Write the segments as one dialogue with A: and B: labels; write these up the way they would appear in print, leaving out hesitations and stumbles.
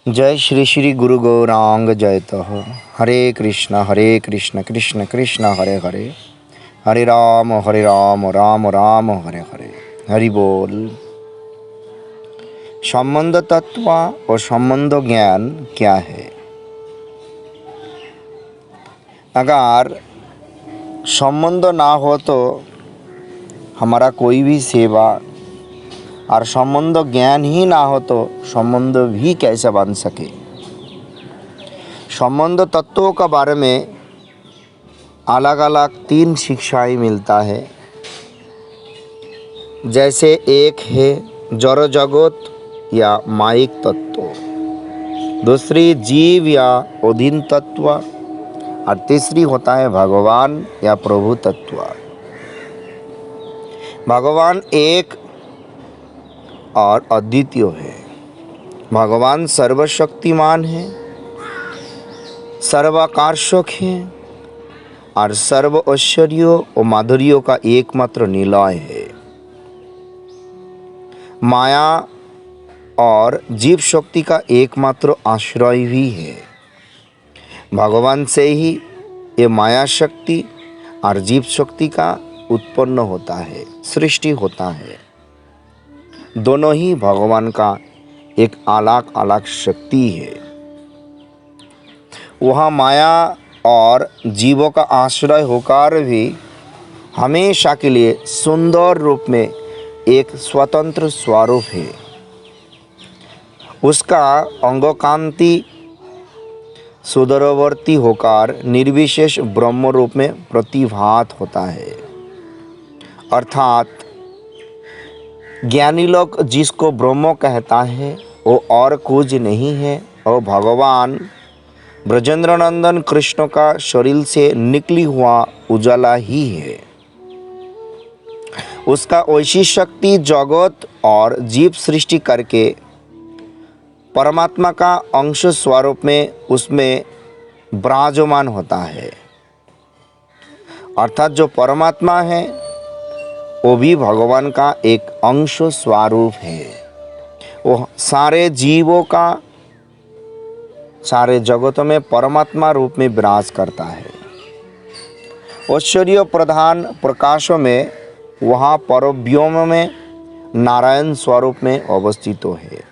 A: जय श्री श्री गुरु गौरांग जयत हो। हरे कृष्ण कृष्ण कृष्ण हरे हरे, हरे राम राम राम हरे हरे। हरि बोल। संबंध तत्व और संबंध ज्ञान क्या है? अगर संबंध ना हो तो हमारा कोई भी सेवा, और संबंध ज्ञान ही ना हो तो संबंध भी कैसे बन सके। संबंध तत्वों के बारे में अलग अलग 3 शिक्षाएं मिलता है। जैसे एक है जड़ जगत या माइक तत्व, दूसरी जीव या अधीन तत्व, और तीसरी होता है भगवान या प्रभु तत्व। भगवान एक और अद्वितीय है। भगवान सर्वशक्तिमान है, सर्वाकर्षक है और सर्व ऐश्वर्यों और माधुर्यों का एकमात्र निलय है। माया और जीव शक्ति का एकमात्र आश्रय भी है। भगवान से ही ये माया शक्ति और जीव शक्ति का उत्पन्न होता है, सृष्टि होता है। दोनों ही भगवान का एक अलग अलग शक्ति है। वह माया और जीवों का आश्रय होकर भी हमेशा के लिए सुंदर रूप में एक स्वतंत्र स्वरूप है। उसका अंगकांति सुदूरवर्ती होकर निर्विशेष ब्रह्म रूप में प्रतिभात होता है। अर्थात ज्ञानी लोग जिसको ब्रह्म कहता है वो और कुछ नहीं है, और भगवान ब्रजेंद्र नंदन कृष्ण का शरीर से निकली हुआ उजाला ही है। उसका ऐसी शक्ति जगत और जीव सृष्टि करके परमात्मा का अंश स्वरूप में उसमें विराजमान होता है। अर्थात जो परमात्मा है वो भी भगवान का एक अंश स्वरूप है। वो सारे जीवों का, सारे जगतों में परमात्मा रूप में विराज करता है। ऐश्वर्य प्रधान प्रकाशों में वहाँ परव्योम में नारायण स्वरूप में अवस्थित है।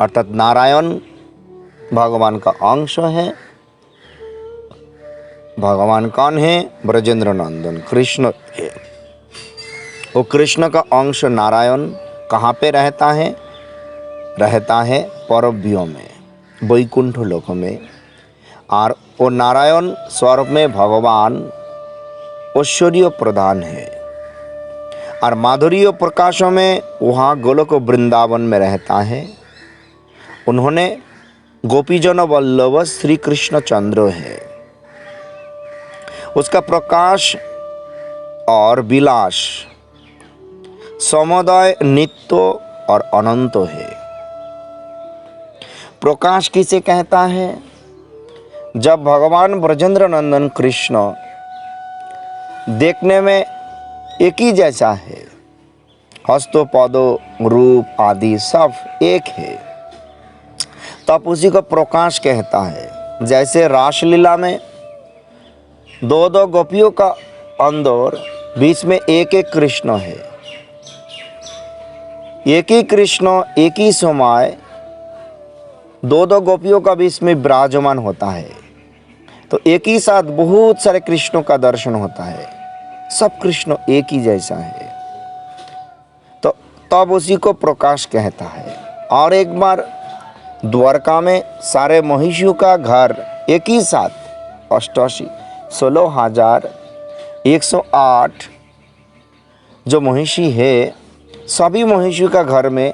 A: अर्थात नारायण भगवान का अंश है। भगवान कौन है? ब्रजेंद्र नंदन कृष्ण है। वो कृष्ण का अंश नारायण कहाँ पे रहता है? रहता है परव्योम में, वैकुंठ लोक में। और वो नारायण स्वरूप में भगवान ऐश्वर्य प्रधान है। और माधुर्य प्रकाशों में वहाँ गोलोक वृंदावन में रहता है। उन्होंने गोपीजन वल्लभ श्री कृष्ण चंद्र है। उसका प्रकाश और विलास समुदाय नित्य और अनंत है। प्रकाश किसे कहता है? जब भगवान ब्रजेंद्र नंदन कृष्ण देखने में एक ही जैसा है, हस्तो पदो रूप आदि सब एक है, तब उसी को प्रकाश कहता है। जैसे रासलीला में दो दो गोपियों का अंदर बीच में एक एक कृष्ण है। एक ही कृष्ण एक ही समय दो दो गोपियों का बीच में विराजमान होता है, तो एक ही साथ बहुत सारे कृष्णों का दर्शन होता है। सब कृष्ण एक ही जैसा है, तो तब उसी को प्रकाश कहता है। और एक बार द्वारका में सारे महिषियों का घर एक ही साथ 16,108 जो महिषी है, सभी महिषियों का घर में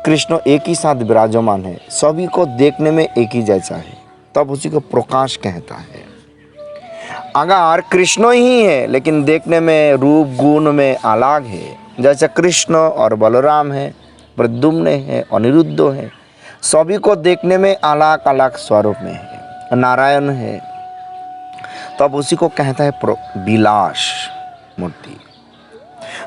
A: कृष्ण एक ही साथ विराजमान है। सभी को देखने में एक ही जैसा है, तब उसी को प्रकाश कहता है। अगर कृष्ण ही है लेकिन देखने में रूप गुण में अलग है, जैसे कृष्ण और बलराम है, प्रद्युम्न है, अनिरुद्ध है, सभी को देखने में अलग अलग स्वरूप में है, नारायण है, तब उसी को कहता है विलास मूर्ति।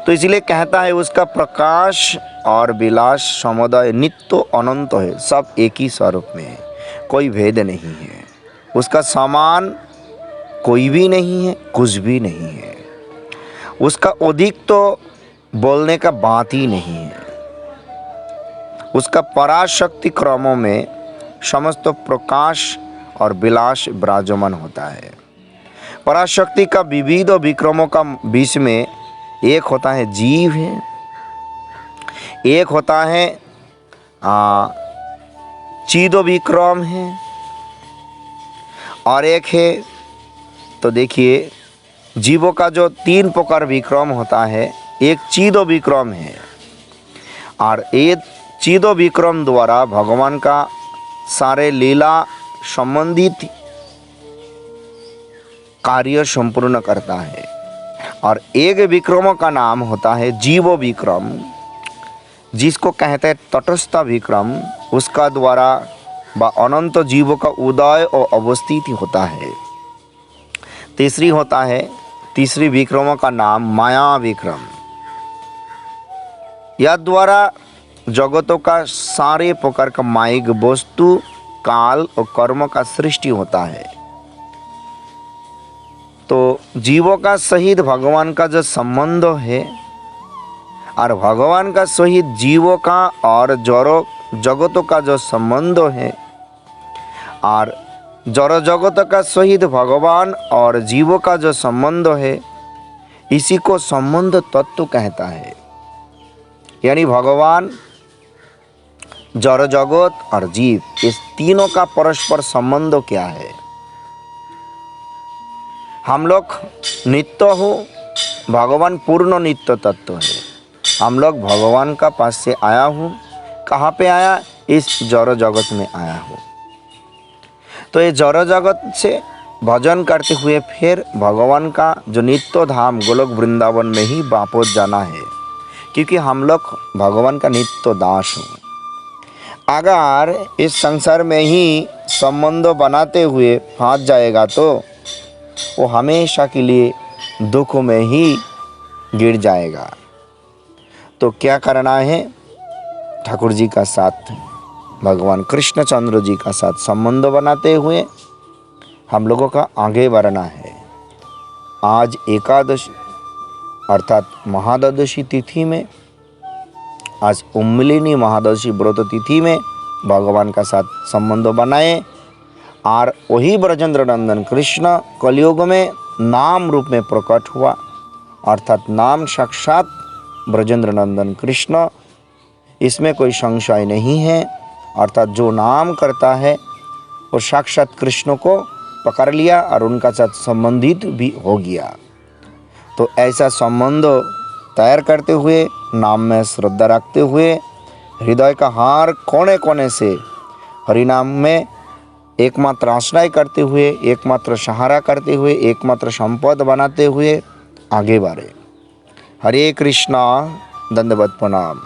A: तो तो इसलिए कहता है उसका प्रकाश और विलास समुदाय नित्य अनंत है, सब एक ही स्वरूप में है, कोई भेद नहीं है। उसका समान कोई भी नहीं है, कुछ भी नहीं है। उसका अधिक तो बोलने का बात ही नहीं है। उसका पराशक्ति क्रमों में समस्त प्रकाश और विलास विराजमान होता है। पराशक्ति का विविध विक्रमों का बीच में एक होता है जीव है, एक होता है चिदो विक्रम है, और एक है, तो देखिए जीवों का जो 3 प्रकार विक्रम होता है, एक चिदो विक्रम है, और ये चिदो विक्रम द्वारा भगवान का सारे लीला संबंधित कार्य संपूर्ण करता है। और एक विक्रमों का नाम होता है जीवो विक्रम, जिसको कहते हैं तटस्थ विक्रम। उसका द्वारा व अनंत जीवों का उदय और अवस्थिति होता है। तीसरी विक्रमों का नाम माया विक्रम। यह द्वारा जगतों का सारे प्रकार का माइक वस्तु, काल और कर्म का सृष्टि होता है। तो जीवों का सहित भगवान का जो संबंध है, और भगवान का सहित जीवों का और जगतों का जो संबंध है, और जड़ जगत का सहित भगवान और जीवों का जो संबंध है, इसी को संबंध तत्व कहता है। यानी भगवान, जड़ जगत और जीव, इस तीनों का परस्पर संबंध क्या है। हम लोग नित्य हो, भगवान पूर्ण नित्य तत्व है। हम लोग भगवान का पास से आया हूँ, कहाँ पे आया, इस जड़ जगत में आया हूँ। तो ये जड़ जगत से भजन करते हुए फिर भगवान का जो नित्य धाम गोलोक वृंदावन में ही वापस जाना है, क्योंकि हम लोग भगवान का नित्य दास हूँ। अगर इस संसार में ही संबंध बनाते हुए फंस जाएगा तो वो हमेशा के लिए दुख में ही गिर जाएगा। तो क्या करना है, ठाकुर जी का साथ, भगवान कृष्णचंद्र जी का साथ संबंध बनाते हुए हम लोगों का आगे बढ़ना है। आज एकादशी अर्थात महाद्वादशी तिथि में, आज उम्मलिनी महाद्वादशी व्रत तिथि में भगवान का साथ संबंध बनाए, और वही ब्रजेंद्र नंदन कृष्ण कलयुग में नाम रूप में प्रकट हुआ, अर्थात नाम साक्षात ब्रजेंद्र नंदन कृष्ण, इसमें कोई संशय नहीं है। अर्थात जो नाम करता है वो साक्षात कृष्ण को पकड़ लिया और उनका साथ संबंधित भी हो गया। तो ऐसा संबंध तैयार करते हुए, नाम में श्रद्धा रखते हुए, हृदय का हर कोने कोने से हरिनाम में एकमात्र आश्रय करते हुए, एकमात्र सहारा करते हुए, एकमात्र संपद बनाते हुए आगे बढ़े। हरे कृष्णा, दंडवत प्रणाम।